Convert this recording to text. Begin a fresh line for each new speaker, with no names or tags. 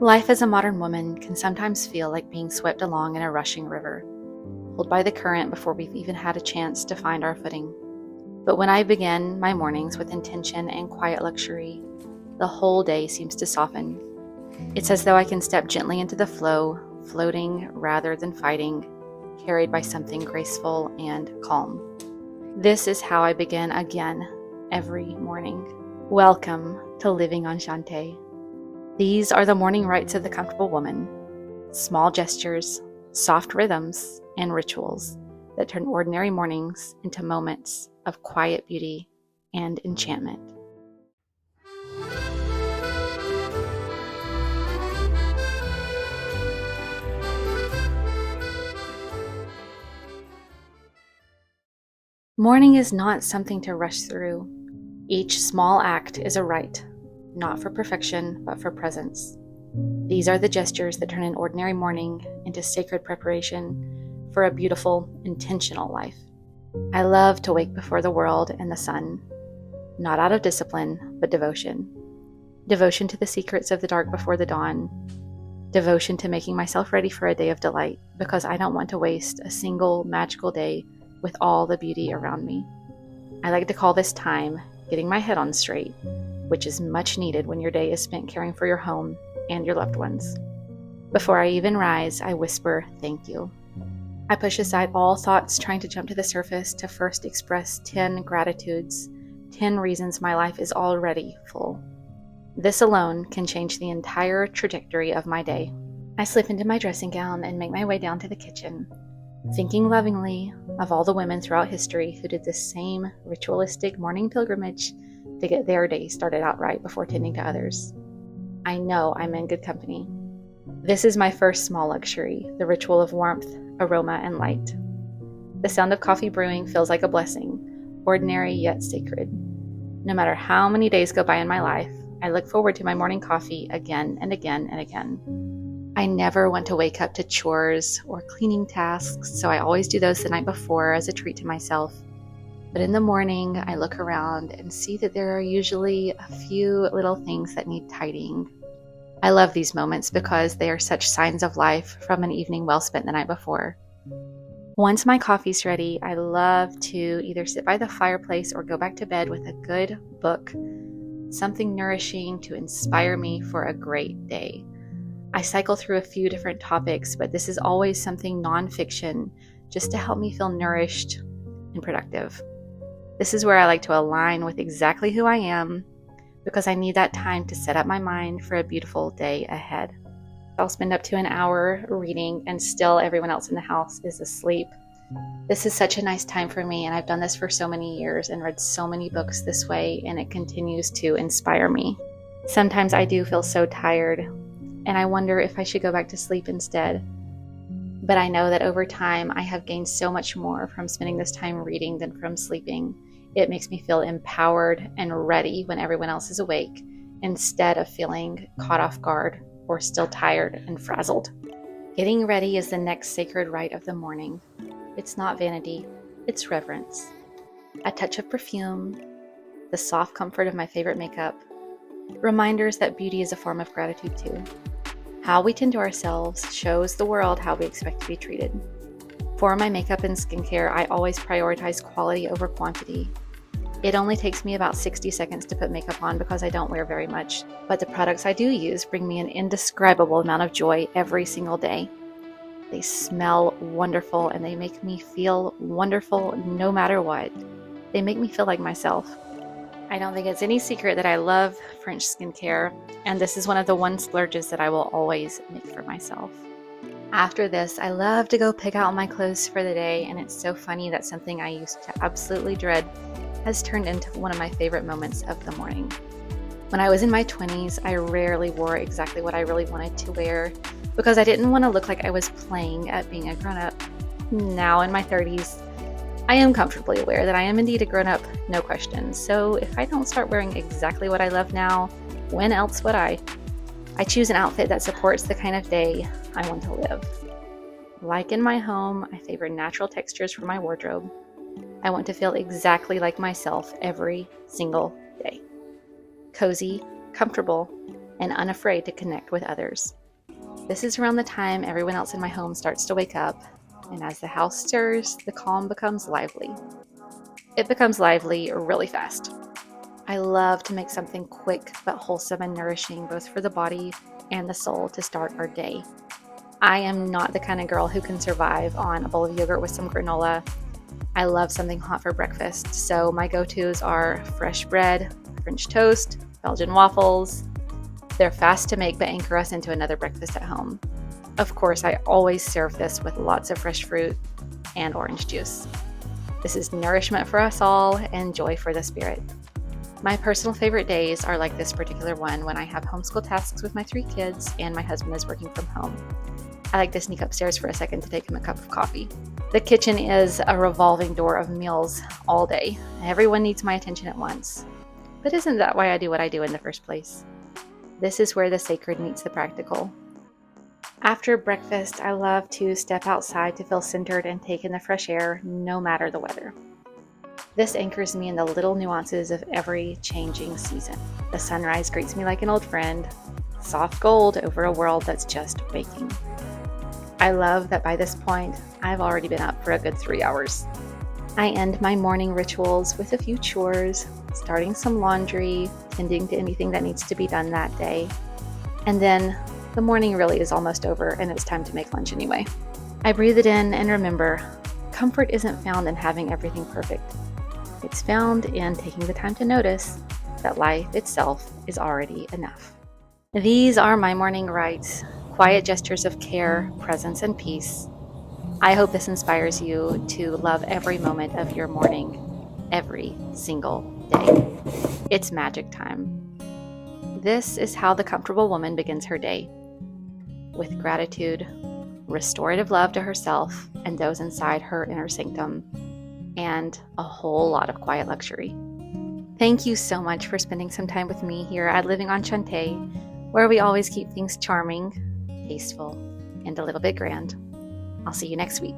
Life as a modern woman can sometimes feel like being swept along in a rushing river, pulled by the current before we've even had a chance to find our footing. But when I begin my mornings with intention and quiet luxury, the whole day seems to soften. It's as though I can step gently into the flow, floating rather than fighting, carried by something graceful and calm. This is how I begin again every morning. Welcome to Living Enchanté. These are the morning rites of the comfortable woman, small gestures, soft rhythms, and rituals that turn ordinary mornings into moments of quiet beauty and enchantment. Morning is not something to rush through. Each small act is a rite, not for perfection, but for presence. These are the gestures that turn an ordinary morning into sacred preparation for a beautiful, intentional life. I love to wake before the world and the sun, not out of discipline, but devotion. Devotion to the secrets of the dark before the dawn. Devotion to making myself ready for a day of delight, because I don't want to waste a single magical day with all the beauty around me. I like to call this time getting my head on straight, which is much needed when your day is spent caring for your home and your loved ones. Before I even rise, I whisper, "Thank you." I push aside all thoughts trying to jump to the surface to first express 10 gratitudes, 10 reasons my life is already full. This alone can change the entire trajectory of my day. I slip into my dressing gown and make my way down to the kitchen, thinking lovingly of all the women throughout history who did the same ritualistic morning pilgrimage to get their day started out right before tending to others. I know I'm in good company. This is my first small luxury, the ritual of warmth, aroma, and light. The sound of coffee brewing feels like a blessing, ordinary yet sacred. No matter how many days go by in my life, I look forward to my morning coffee again and again and again. I never want to wake up to chores or cleaning tasks, so I always do those the night before as a treat to myself. But in the morning, I look around and see that there are usually a few little things that need tidying. I love these moments because they are such signs of life from an evening well spent the night before. Once my coffee's ready, I love to either sit by the fireplace or go back to bed with a good book, something nourishing to inspire me for a great day. I cycle through a few different topics, but this is always something nonfiction, just to help me feel nourished and productive. This is where I like to align with exactly who I am, because I need that time to set up my mind for a beautiful day ahead. I'll spend up to an hour reading and still everyone else in the house is asleep. This is such a nice time for me, and I've done this for so many years and read so many books this way, and it continues to inspire me. Sometimes I do feel so tired, and I wonder if I should go back to sleep instead. But I know that over time I have gained so much more from spending this time reading than from sleeping. It makes me feel empowered and ready when everyone else is awake, instead of feeling caught off guard or still tired and frazzled. Getting ready is the next sacred rite of the morning. It's not vanity, it's reverence. A touch of perfume, the soft comfort of my favorite makeup, reminders that beauty is a form of gratitude too. How we tend to ourselves shows the world how we expect to be treated. For my makeup and skincare, I always prioritize quality over quantity. It only takes me about 60 seconds to put makeup on because I don't wear very much, but the products I do use bring me an indescribable amount of joy every single day. They smell wonderful and they make me feel wonderful no matter what. They make me feel like myself. I don't think it's any secret that I love French skincare, and this is one of the one splurges that I will always make for myself. After this, I love to go pick out my clothes for the day, and it's so funny that something I used to absolutely dread has turned into one of my favorite moments of the morning. When I was in my 20s, I rarely wore exactly what I really wanted to wear because I didn't want to look like I was playing at being a grown-up. Now in my 30s, I am comfortably aware that I am indeed a grown-up, no question. So if I don't start wearing exactly what I love now, when else would I? I choose an outfit that supports the kind of day I want to live. Like in my home, I favor natural textures for my wardrobe. I want to feel exactly like myself every single day. Cozy, comfortable, and unafraid to connect with others. This is around the time everyone else in my home starts to wake up, and as the house stirs, the calm becomes lively. It becomes lively really fast. I love to make something quick but wholesome and nourishing both for the body and the soul to start our day. I am not the kind of girl who can survive on a bowl of yogurt with some granola. I love something hot for breakfast, so my go-tos are fresh bread, French toast, Belgian waffles. They're fast to make but anchor us into another breakfast at home. Of course, I always serve this with lots of fresh fruit and orange juice. This is nourishment for us all and joy for the spirit. My personal favorite days are like this particular one when I have homeschool tasks with my 3 kids and my husband is working from home. I like to sneak upstairs for a second to take him a cup of coffee. The kitchen is a revolving door of meals all day. Everyone needs my attention at once. But isn't that why I do what I do in the first place? This is where the sacred meets the practical. After breakfast, I love to step outside to feel centered and take in the fresh air, no matter the weather. This anchors me in the little nuances of every changing season. The sunrise greets me like an old friend, soft gold over a world that's just waking. I love that by this point, I've already been up for a good 3 hours. I end my morning rituals with a few chores, starting some laundry, tending to anything that needs to be done that day. And then the morning really is almost over and it's time to make lunch anyway. I breathe it in and remember, comfort isn't found in having everything perfect. It's found in taking the time to notice that life itself is already enough. These are my morning rites, quiet gestures of care, presence, and peace. I hope this inspires you to love every moment of your morning, every single day. It's magic time. This is how the comfortable woman begins her day, with gratitude, restorative love to herself and those inside her inner sanctum, and a whole lot of quiet luxury. Thank you so much for spending some time with me here at Living Enchanté, where we always keep things charming, tasteful, and a little bit grand. I'll see you next week.